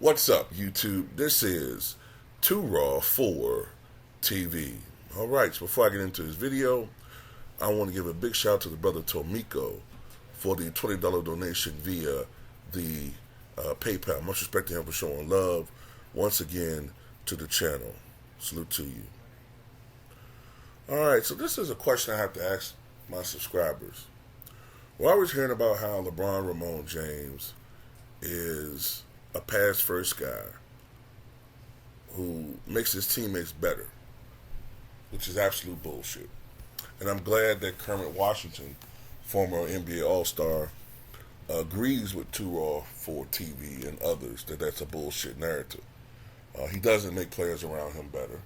What's up, YouTube? This is Too Raw for TV. Alright, so before I get into this video, I want to give a big shout out to the brother Tomiko for the $20 donation via the PayPal. Much respect to him for showing love once again to the channel. Salute to you. Alright, so this is a question I have to ask my subscribers. We're always hearing about how LeBron Ramon James is a pass first guy who makes his teammates better, which is absolute bullshit. And I'm glad that Kermit Washington, former NBA All-Star, agrees with Too Raw for TV and others that that's a bullshit narrative. He doesn't make players around him better.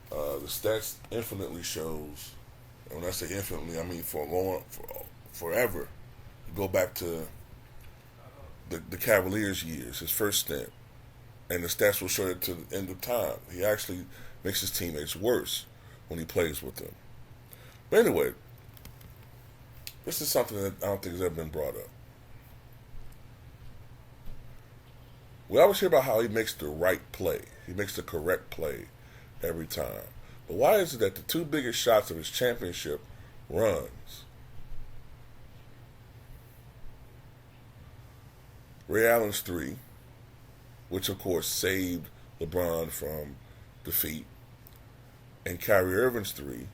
The stats infinitely shows, and when I say infinitely, I mean forever. You go back to the Cavaliers years, his first stint, and the stats will show it to the end of time. He actually makes his teammates worse when he plays with them. But anyway, this is something that I don't think has ever been brought up. We always hear about how he makes the right play. He makes the correct play every time. But why is it that the two biggest shots of his championship runs, Ray Allen's three, which of course saved LeBron from defeat, and Kyrie Irving's three,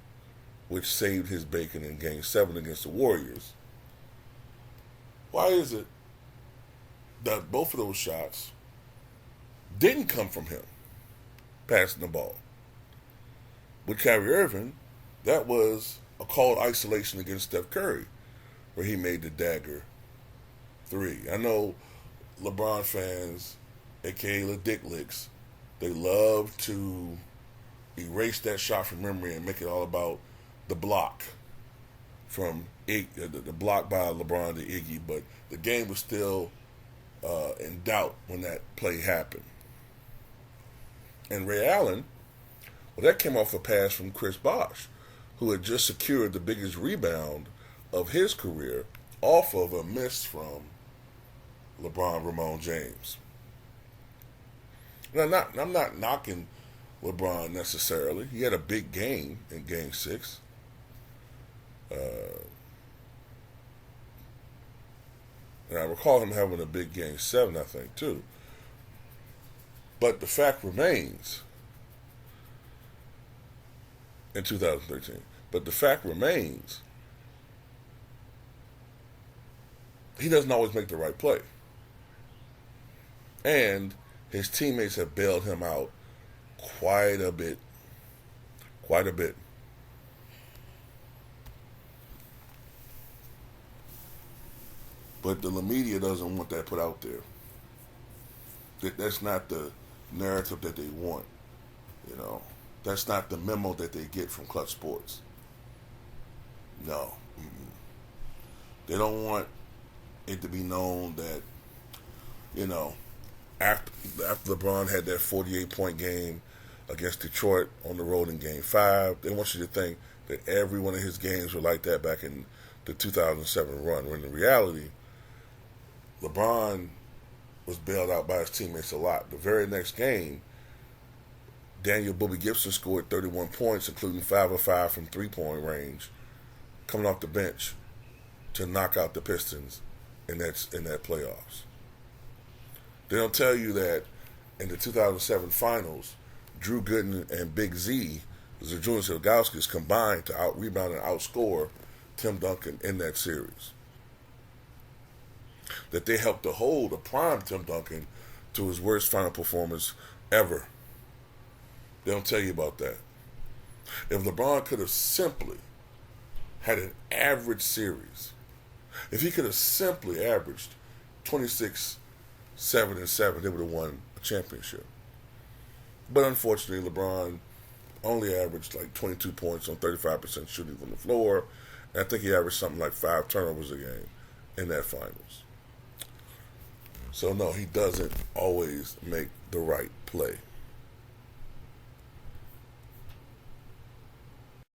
which saved his bacon in Game 7 against the Warriors, why is it that both of those shots didn't come from him passing the ball? With Kyrie Irving, that was a called isolation against Steph Curry, where he made the dagger three. I know LeBron fans, aka the Dick Licks, they love to erase that shot from memory and make it all about the block from the block by LeBron to Iggy, but the game was still in doubt when that play happened. And Ray Allen, well, that came off a pass from Chris Bosh, who had just secured the biggest rebound of his career off of a miss from LeBron Ramon James. Now, I'm not knocking LeBron necessarily. He had a big game in Game 6. And I recall him having a big Game 7, I think, too. But the fact remains, in 2013, but the fact remains, he doesn't always make the right play. And his teammates have bailed him out quite a bit. Quite a bit. But the media doesn't want that put out there. That's not the narrative that they want. You know, that's not the memo that they get from Clutch Sports. No. They don't want it to be known that, you know, after LeBron had that 48-point game against Detroit on the road in Game 5, they want you to think that every one of his games were like that back in the 2007 run, when in reality, LeBron was bailed out by his teammates a lot. The very next game, Daniel Booby Gibson scored 31 points, including 5 of 5 from three-point range, coming off the bench to knock out the Pistons in that playoffs. They don't tell you that in the 2007 finals, Drew Gooden and Big Z, Zydrunas Ilgauskas, combined to out-rebound and outscore Tim Duncan in that series. That they helped to hold a prime Tim Duncan to his worst final performance ever. They don't tell you about that. If LeBron could have simply had an average series, if he could have simply averaged 26, 7, and 7, they would have won a championship. But unfortunately, LeBron only averaged like 22 points on 35% shooting from the floor, and I think he averaged something like 5 turnovers a game in that finals. So no, he doesn't always make the right play.